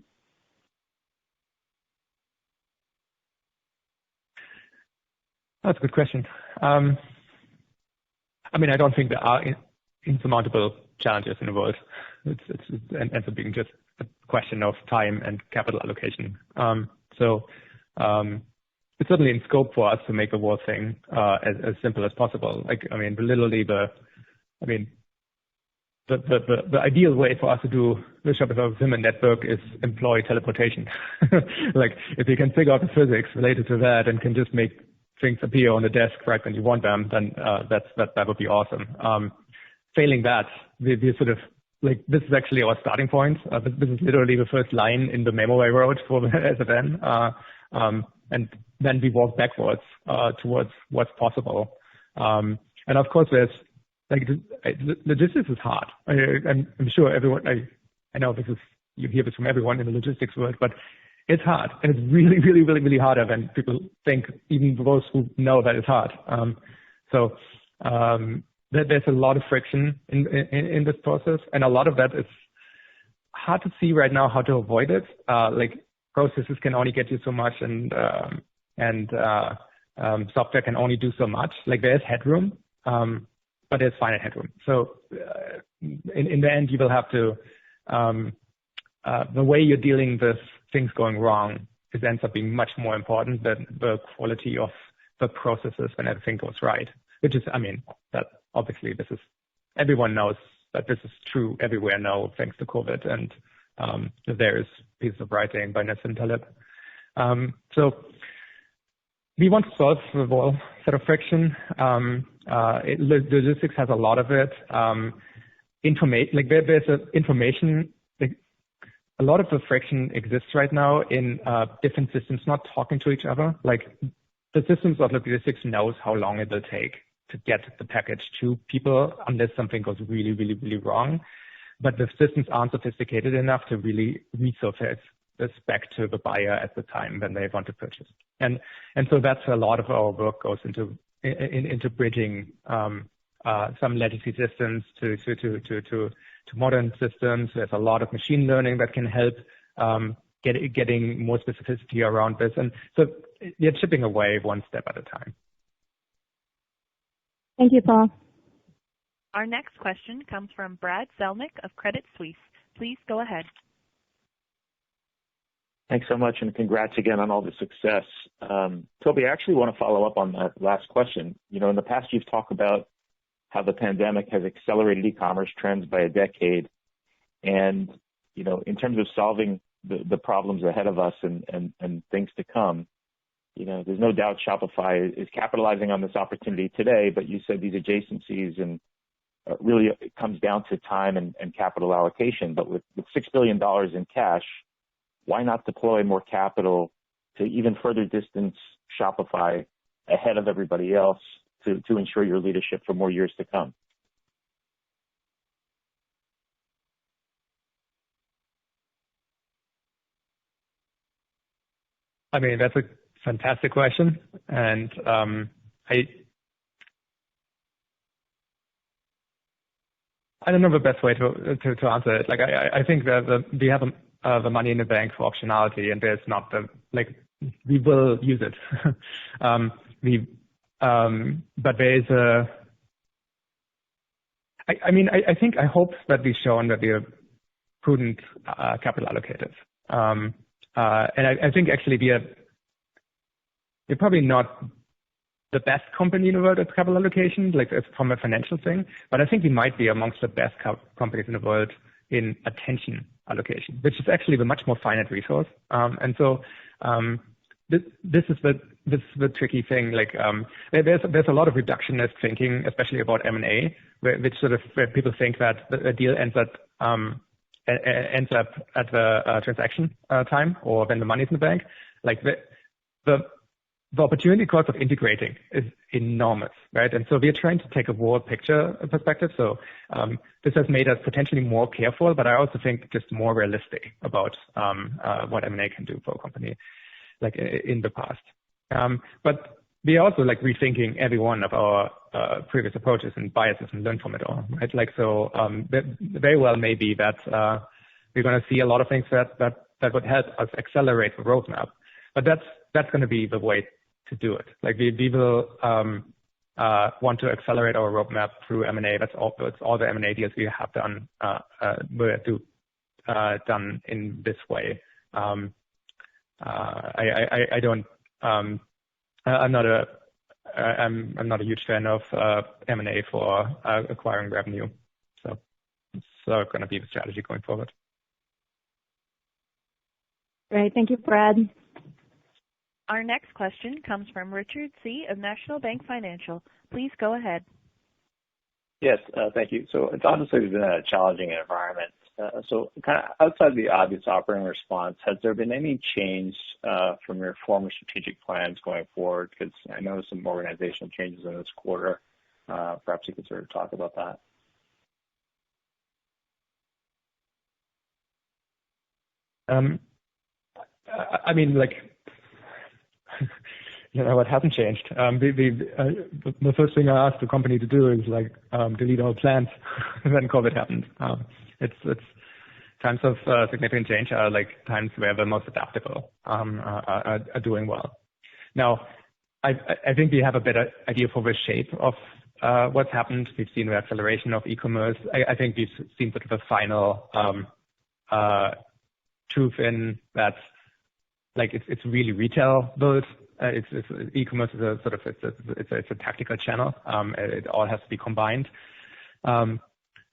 That's a good question. I mean, I don't think there are insurmountable challenges in the world. It ends up being just a question of time and capital allocation. It's certainly in scope for us to make the whole thing as simple as possible. Like, I mean, the ideal way for us to do the Shopify Fulfillment Network is employ teleportation. Like, if you can figure out the physics related to that and can just make things appear on the desk right when you want them, then that would be awesome. Failing that, we sort of like, this is actually our starting point. This is literally the first line in the memo I wrote for the SFN. And then we walk backwards towards what's possible. And of course, there's like logistics is hard. I'm sure everyone. I know this is, you hear this from everyone in the logistics world, but it's hard, and it's really, really, really, really harder than people think. Even those who know that it's hard. There's a lot of friction in this process, and a lot of that is hard to see right now how to avoid it. Like, processes can only get you so much, and software can only do so much. Like, there's headroom, but there's finite headroom. So in the end, you will have to, the way you're dealing with things going wrong, it ends up being much more important than the quality of the processes when everything goes right. Which is, I mean, that obviously this is, everyone knows that this is true everywhere now, thanks to COVID, and there is piece of writing by Nassim Taleb. So we want to solve the whole set of friction. Logistics has a lot of it. Information, like, a lot of the friction exists right now in different systems not talking to each other. Like, the systems of logistics knows how long it will take to get the package to people unless something goes really, really, really wrong. But the systems aren't sophisticated enough to really resurface this back to the buyer at the time when they want to purchase. And so that's a lot of our work goes into bridging some legacy systems to modern systems. There's a lot of machine learning that can help getting more specificity around this. And so you're chipping away one step at a time. Thank you, Paul. Our next question comes from Brad Zelnick of Credit Suisse. Please go ahead. Thanks so much, and congrats again on all the success. Tobi, I actually want to follow up on that last question. You know, in the past, you've talked about how the pandemic has accelerated e-commerce trends by a decade. And, you know, in terms of solving the problems ahead of us and things to come, you know, there's no doubt Shopify is capitalizing on this opportunity today, but you said these adjacencies, and really it comes down to time and capital allocation. But with $6 billion in cash, why not deploy more capital to even further distance Shopify ahead of everybody else to ensure your leadership for more years to come? I mean, that's a fantastic question. And I don't know the best way to answer it. Like, I think that we have the money in the bank for optionality, and there's not we will use it. But there is I hope that we've shown that we are prudent capital allocators. And I think actually we're probably not the best company in the world at capital allocation, like from a financial thing, but I think we might be amongst the best companies in the world in attention allocation, which is actually a much more finite resource. And so this is the tricky thing. Like there's a lot of reductionist thinking, especially about M&A, where people think that a deal ends up at the transaction time or when the money's in the bank. Like the opportunity cost of integrating is enormous, right? And so we're trying to take a broad picture perspective. So this has made us potentially more careful, but I also think just more realistic about what M&A can do for a company, like in the past. But we are also like rethinking every one of our previous approaches and biases and learn from it all, right? Like so, very well may be that we're going to see a lot of things that would help us accelerate the roadmap, but that's going to be the way to do it. Like we will want to accelerate our roadmap through M&A. That's all the M&A deals we have done done in this way. I'm not a huge fan of M&A for acquiring revenue. So it's going to be the strategy going forward. Great. Thank you, Brad. Our next question comes from Richard C. of National Bank Financial. Please go ahead. Yes, thank you. So it's obviously been a challenging environment. So kind of outside the obvious operating response, has there been any change from your former strategic plans going forward? Because I know some organizational changes in this quarter. Perhaps you could sort of talk about that. I mean, like, it hasn't changed. The first thing I asked the company to do is like delete all plans, and then COVID happened. It's times of significant change are like times where the most adaptable are doing well. Now, I think we have a better idea for the shape of what's happened. We've seen the acceleration of e-commerce. I think we've seen sort of a final truth in that. Like it's really retail built. It's e-commerce is a sort of it's a tactical channel. It all has to be combined.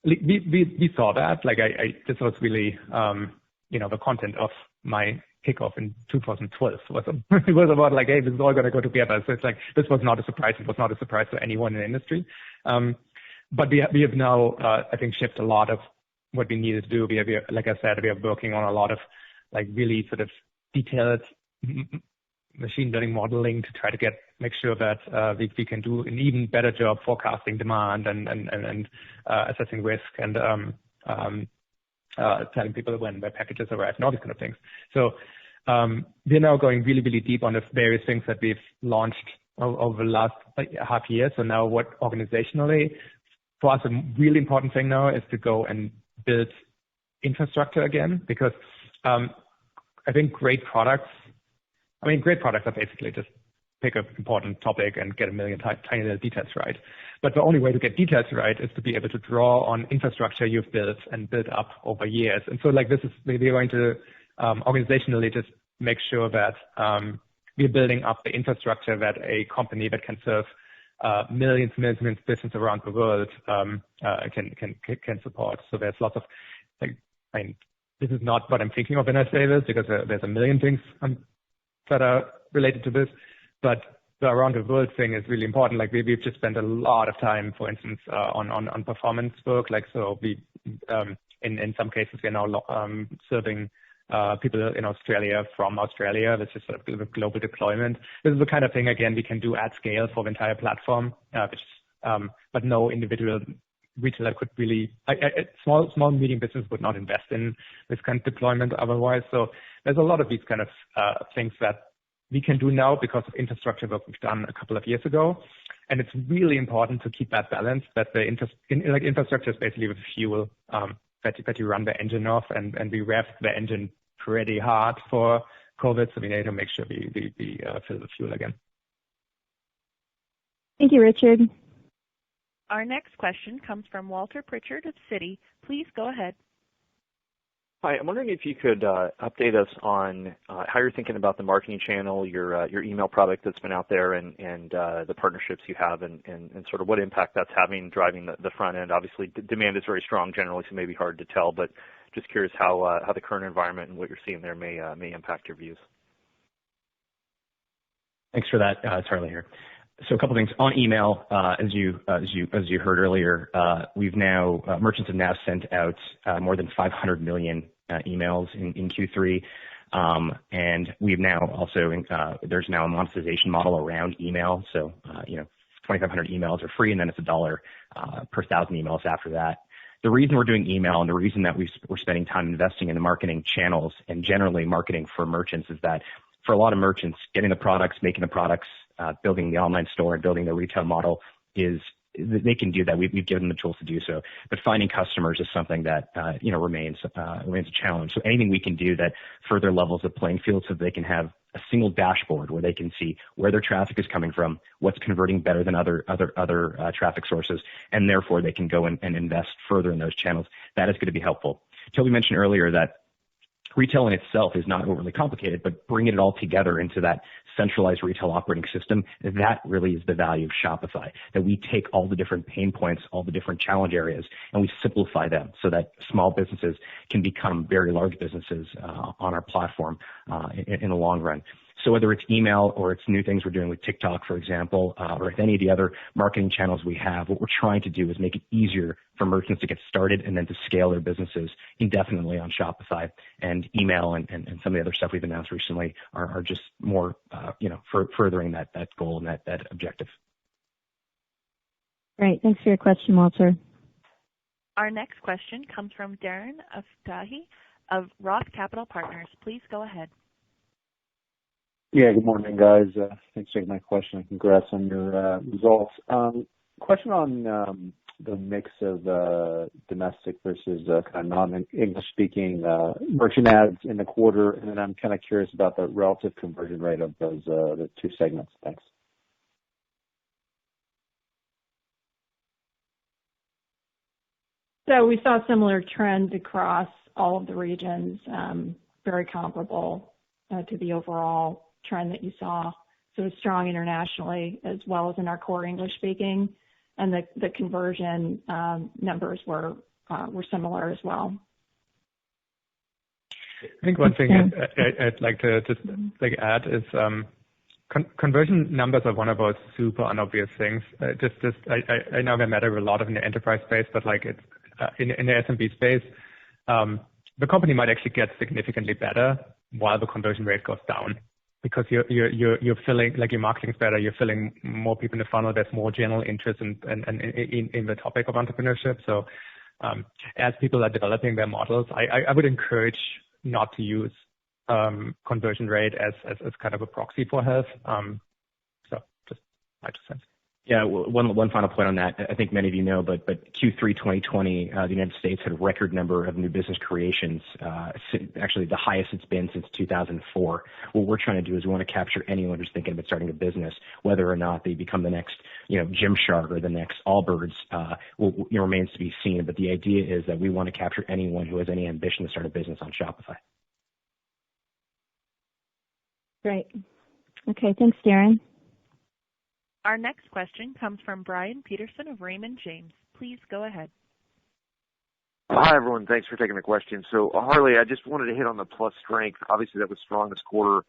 We saw that. Like this was really the content of my kickoff in 2012 it was about like, hey, this is all going to go together. So it's like this was not a surprise. It was not a surprise to anyone in the industry. But we have now I think shifted a lot of what we needed to do. We have, like I said, we are working on a lot of like really sort of detailed machine learning modeling to try to make sure that we can do an even better job forecasting demand and assessing risk and telling people when their packages arrive and all these kind of things. So we're now going really, really deep on the various things that we've launched over the last half year. So now what organizationally, for us, a really important thing now is to go and build infrastructure again, because I think great products are basically just pick an important topic and get a million tiny little details right. But the only way to get details right is to be able to draw on infrastructure you've built and built up over years. And so like this is, we're going to organizationally just make sure that we're building up the infrastructure that a company that can serve millions of businesses around the world can support. So there's lots of this is not what I'm thinking of when I say this, because there's a million things that are related to this, but the around the world thing is really important. Like we've just spent a lot of time, for instance, on performance work. Like so, we in some cases we're now serving people in Australia from Australia. This is sort of a global deployment. This is the kind of thing again we can do at scale for the entire platform, but no individual retailer could really, small medium business would not invest in this kind of deployment otherwise. So there's a lot of these kind of things that we can do now because of infrastructure work we've done a couple of years ago. And it's really important to keep that balance, that the infrastructure is basically the fuel that you run the engine off, and we revved the engine pretty hard for COVID, so we need to make sure we fill the fuel again. Thank you, Richard. Our next question comes from Walter Pritchard of Citi. Please go ahead. Hi, I'm wondering if you could update us on how you're thinking about the marketing channel, your email product that's been out there, and the partnerships you have, and sort of what impact that's having driving the front end. Obviously, demand is very strong generally, so it may be hard to tell, but just curious how the current environment and what you're seeing there may impact your views. Thanks for that. It's Harley here. So a couple things on email. As you heard earlier, we've now merchants have now sent out more than 500 million emails in Q3, and we've now also there's now a monetization model around email. So 2,500 emails are free, and then it's $1 per 1,000 emails after that. The reason we're doing email and the reason that we're spending time investing in the marketing channels and generally marketing for merchants is that for a lot of merchants, getting the products, making the products, building the online store and building the retail model they can do that. We've given them the tools to do so. But finding customers is something that remains a challenge. So anything we can do that further levels the playing field so they can have a single dashboard where they can see where their traffic is coming from, what's converting better than other traffic sources, and therefore they can go and invest further in those channels. That is going to be helpful. Tobi mentioned earlier that retail in itself is not overly complicated, but bringing it all together into that centralized retail operating system, that really is the value of Shopify, that we take all the different pain points, all the different challenge areas, and we simplify them so that small businesses can become very large businesses on our platform in the long run. So whether it's email or it's new things we're doing with TikTok, for example, or with any of the other marketing channels we have, what we're trying to do is make it easier for merchants to get started and then to scale their businesses indefinitely on Shopify. And email and some of the other stuff we've announced recently are just more, furthering that goal and that objective. Great. Thanks for your question, Walter. Our next question comes from Darren Aftahi of Roth Capital Partners. Please go ahead. Yeah, good morning, guys. Thanks for taking my question, and congrats on your results. Question on the mix of domestic versus kind of non-English speaking merchant ads in the quarter, and then I'm kind of curious about the relative conversion rate of those the two segments. Thanks. So we saw similar trends across all of the regions, very comparable to the overall trend that you saw. So it's strong internationally as well as in our core English speaking, and the conversion numbers were similar as well. I think one thing I'd like to just add is conversion numbers are one of those super unobvious things. I know they matter a lot in the enterprise space, but it's in the SMB space, the company might actually get significantly better while the conversion rate goes down. Because you're filling, your marketing's better, you're filling more people in the funnel, there's more general interest in the topic of entrepreneurship. So as people are developing their models, I would encourage not to use conversion rate as kind of a proxy for health. So just my 2 cents. Yeah, one final point on that. I think many of you know, but Q3 2020, the United States had a record number of new business creations, actually the highest it's been since 2004. What we're trying to do is we want to capture anyone who's thinking about starting a business, whether or not they become the next, Gymshark or the next Allbirds, remains to be seen. But the idea is that we want to capture anyone who has any ambition to start a business on Shopify. Great. Okay, thanks, Darren. Our next question comes from Brian Peterson of Raymond James. Please go ahead. Hi, everyone. Thanks for taking the question. So, Harley, I just wanted to hit on the Plus strength. Obviously, that was strong this quarter.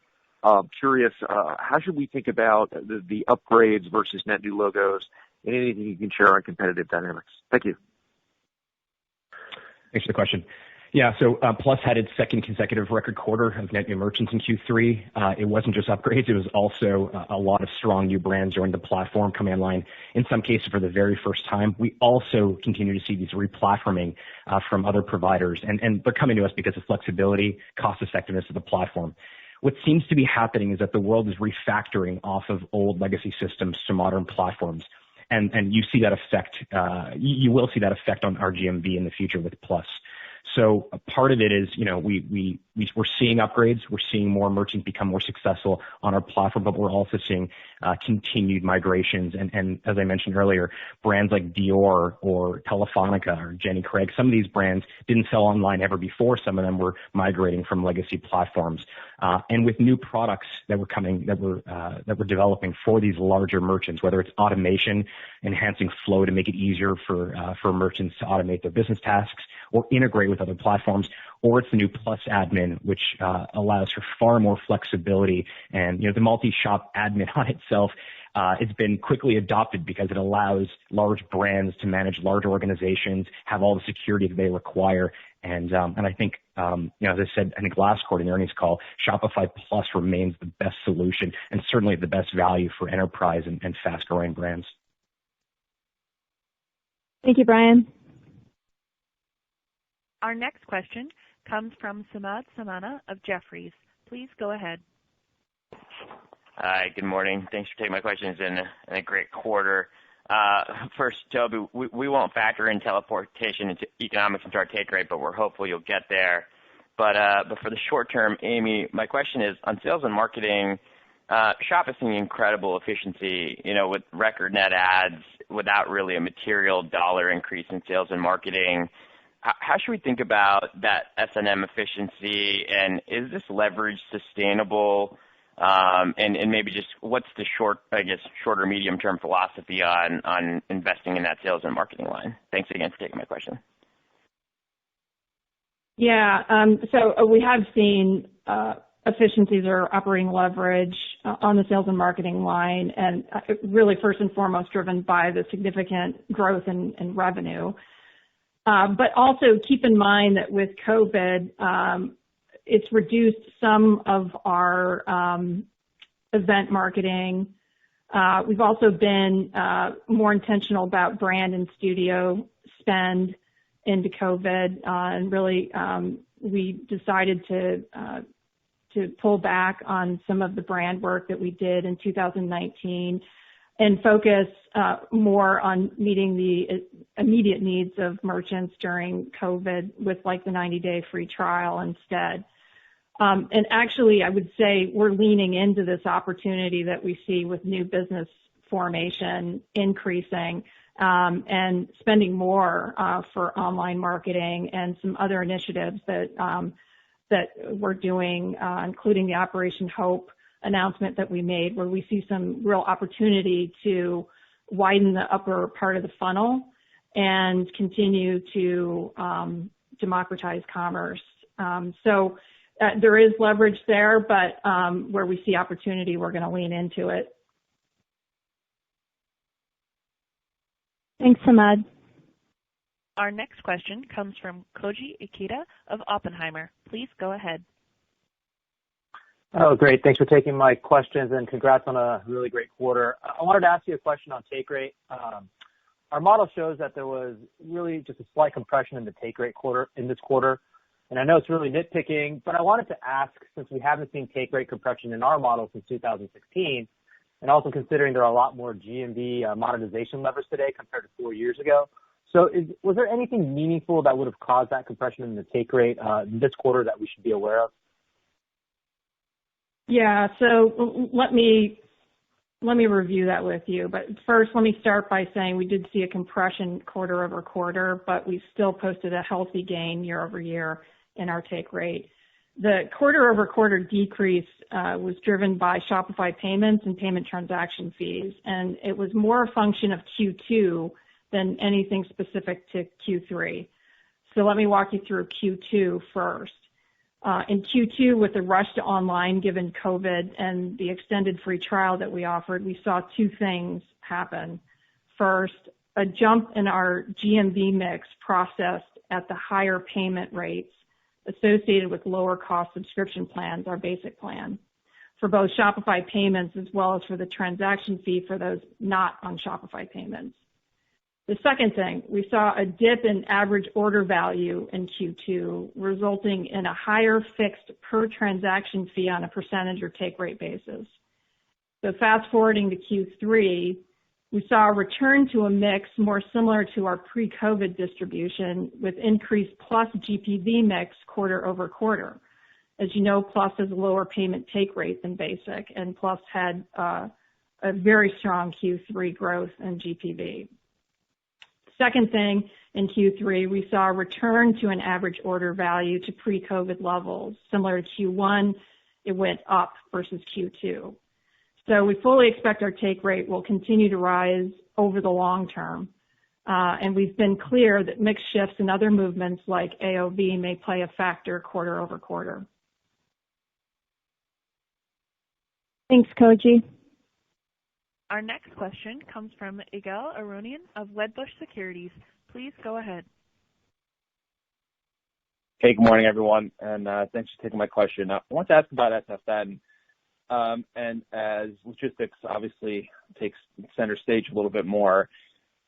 Curious, how should we think about the upgrades versus net new logos, and anything you can share on competitive dynamics? Thank you. Thanks for the question. Yeah, so Plus had its second consecutive record quarter of net new merchants in Q3. It wasn't just upgrades, it was also a lot of strong new brands joining the platform coming online, in some cases for the very first time. We also continue to see these replatforming from other providers, and they're coming to us because of flexibility, cost effectiveness of the platform. What seems to be happening is that the world is refactoring off of old legacy systems to modern platforms. And you see that effect, you will see that effect on our GMV in the future with Plus. So a part of it is, we're seeing upgrades. We're seeing more merchants become more successful on our platform, but we're also seeing continued migrations. And as I mentioned earlier, brands like Dior or Telefonica or Jenny Craig, some of these brands didn't sell online ever before. Some of them were migrating from legacy platforms. And with new products that we're developing for these larger merchants, whether it's automation, enhancing flow to make it easier for merchants to automate their business tasks or integrate with other platforms, or it's the new Plus admin, which allows for far more flexibility. And the multi-shop admin on itself, it's been quickly adopted because it allows large brands to manage large organizations, have all the security that they require. And I think, as I said, I think last quarter in the earnings call, Shopify Plus remains the best solution and certainly the best value for enterprise and fast-growing brands. Thank you, Brian. Our next question comes from Samad Samana of Jefferies. Please go ahead. Hi, good morning. Thanks for taking my questions in a great quarter. First, Tobi, we won't factor in teleportation into economics into our take rate, but we're hopeful you'll get there. But for the short term, Amy, my question is on sales and marketing. Shop is seeing incredible efficiency, with record net ads without really a material dollar increase in sales and marketing. How should we think about that S&M efficiency, and is this leverage sustainable? And maybe just what's the shorter medium-term philosophy on investing in that sales and marketing line? Thanks again for taking my question. Yeah, so we have seen efficiencies or operating leverage on the sales and marketing line, and really first and foremost driven by the significant growth in revenue. But also keep in mind that with COVID, it's reduced some of our event marketing. We've also been more intentional about brand and studio spend into COVID, and really we decided to pull back on some of the brand work that we did in 2019 and focus more on meeting the immediate needs of merchants during COVID with like the 90-day free trial instead. And actually, I would say we're leaning into this opportunity that we see with new business formation increasing and spending more for online marketing and some other initiatives that we're doing, including the Operation Hope announcement that we made, where we see some real opportunity to widen the upper part of the funnel and continue to democratize commerce. So there is leverage there, but where we see opportunity, we're going to lean into it. Thanks, Samad. Our next question comes from Koji Ikeda of Oppenheimer. Please go ahead. Oh, great. Thanks for taking my questions and congrats on a really great quarter. I wanted to ask you a question on take rate. Our model shows that there was really just a slight compression in the take rate in this quarter. And I know it's really nitpicking, but I wanted to ask, since we haven't seen take rate compression in our model since 2016, and also considering there are a lot more GMV monetization levers today compared to 4 years ago. So was there anything meaningful that would have caused that compression in the take rate this quarter that we should be aware of? Yeah, so let me review that with you. But first, let me start by saying we did see a compression quarter over quarter, but we still posted a healthy gain year over year in our take rate. The quarter over quarter decrease was driven by Shopify payments and payment transaction fees, and it was more a function of Q2 than anything specific to Q3. So let me walk you through Q2 first. In Q2, with the rush to online given COVID and the extended free trial that we offered, we saw two things happen. First, a jump in our GMV mix processed at the higher payment rates associated with lower cost subscription plans, our basic plan, for both Shopify payments as well as for the transaction fee for those not on Shopify payments. The second thing, we saw a dip in average order value in Q2, resulting in a higher fixed per transaction fee on a percentage or take rate basis. So fast forwarding to Q3, We saw a return to a mix more similar to our pre-COVID distribution with increased Plus GPV mix quarter over quarter. As you know, Plus has a lower payment take rate than Basic, and Plus had a very strong Q3 growth in GPV. Second thing, in Q3, we saw a return to an average order value to pre-COVID levels. Similar to Q1, it went up versus Q2. So we fully expect our take rate will continue to rise over the long term. And we've been clear that mix shifts and other movements like AOV may play a factor quarter over quarter. Thanks, Koji. Our next question comes from Ygal Arounian of Wedbush Securities. Please go ahead. Hey, good morning, everyone, and thanks for taking my question. I want to ask about SFN, and as logistics obviously takes center stage a little bit more,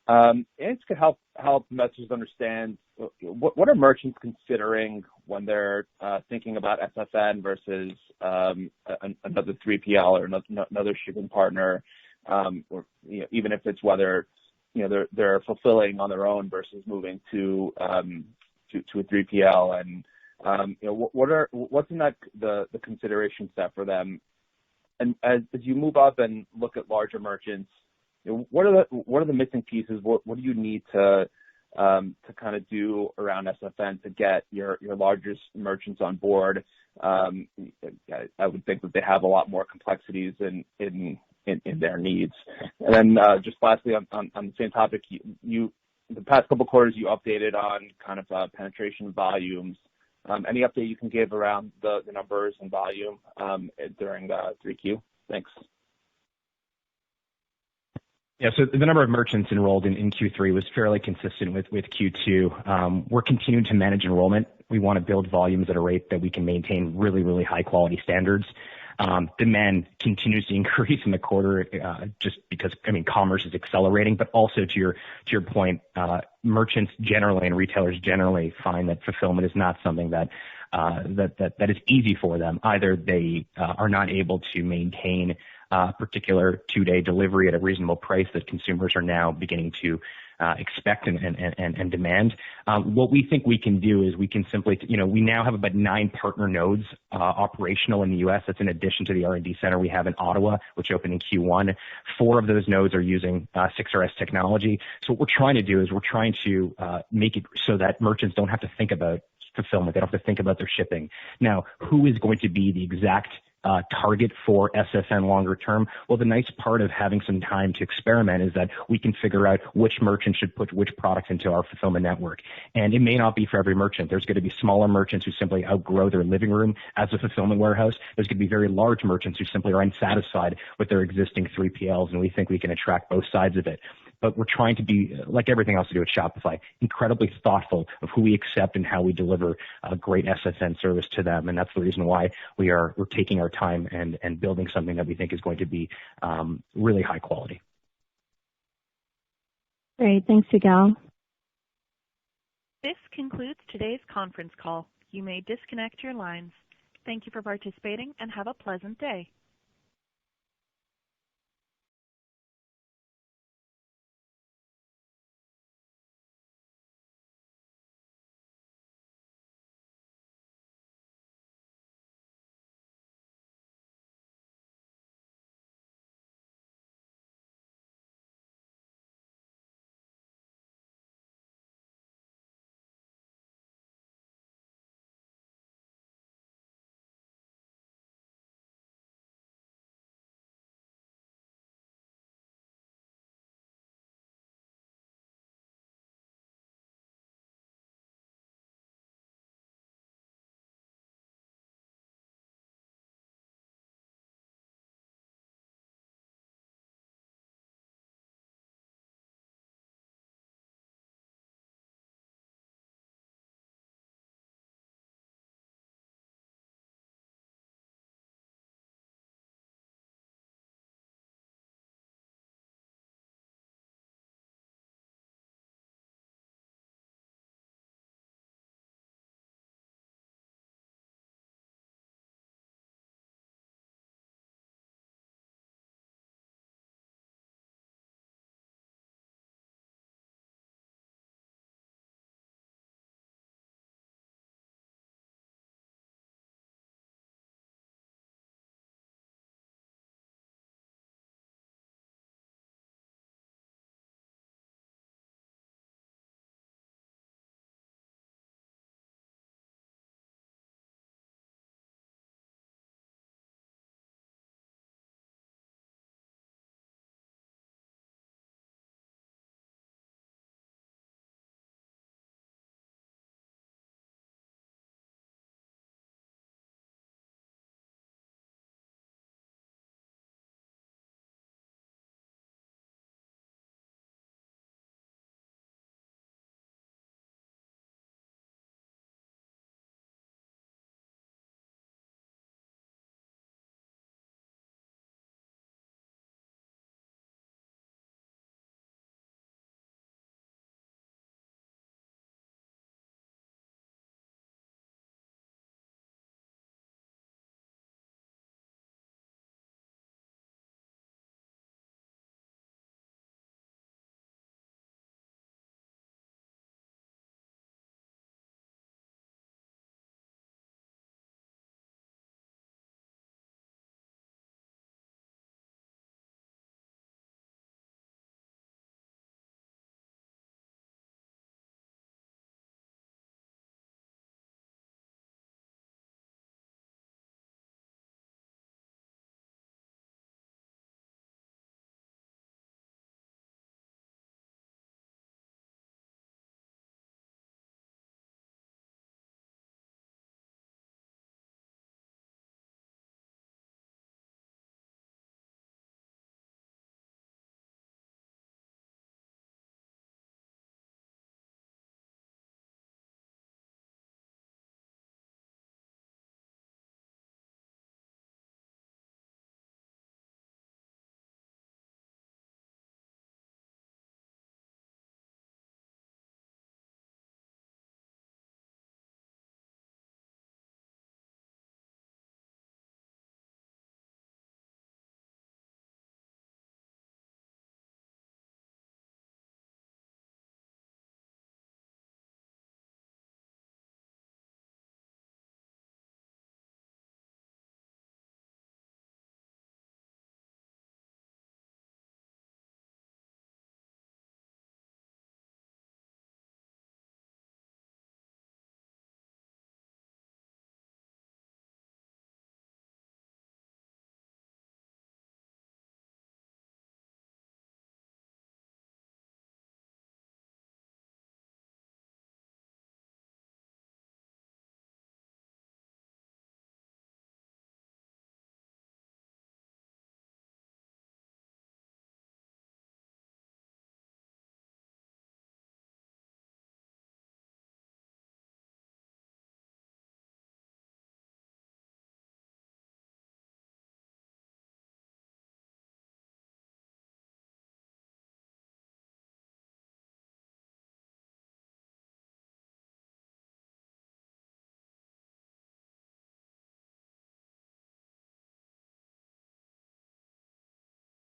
it could help investors understand what are merchants considering when they're thinking about SFN versus another 3PL or another shipping partner, or even if it's whether they're fulfilling on their own versus moving to a 3PL, and what's in that the consideration set for them, and as you move up and look at larger merchants, what are the missing pieces? What do you need to kind of do around SFN to get your largest merchants on board? I would think that they have a lot more complexities in their needs. And then just lastly on the same topic, you the past couple quarters you updated on kind of penetration volumes. Any update you can give around the numbers and volume during 3Q? Thanks. Yeah, so the number of merchants enrolled in Q3 was fairly consistent with Q2. We're continuing to manage enrollment. We want to build volumes at a rate that we can maintain really, really high quality standards. Demand continues to increase in the quarter just because, commerce is accelerating, but also to your point, merchants generally and retailers generally find that fulfillment is not something that is easy for them. Either they are not able to maintain particular 2-day delivery at a reasonable price that consumers are now beginning to expect and demand. What we think we can do is we can simply, we now have about 9 partner nodes operational in the U.S. That's in addition to the R&D center we have in Ottawa, which opened in Q1. 4 of those nodes are using 6RS technology. So what we're trying to do is we're trying to make it so that merchants don't have to think about fulfillment. They don't have to think about their shipping. Now, who is going to be the exact target for SFN longer term? Well, the nice part of having some time to experiment is that we can figure out which merchant should put which product into our fulfillment network. And it may not be for every merchant. There's going to be smaller merchants who simply outgrow their living room as a fulfillment warehouse. There's going to be very large merchants who simply are unsatisfied with their existing 3PLs, and we think we can attract both sides of it. But we're trying to be, like everything else to do at Shopify, incredibly thoughtful of who we accept and how we deliver a great SFN service to them. And that's the reason why we're taking our time and building something that we think is going to be really high quality. Great. Thanks, Ygal. This concludes today's conference call. You may disconnect your lines. Thank you for participating and have a pleasant day.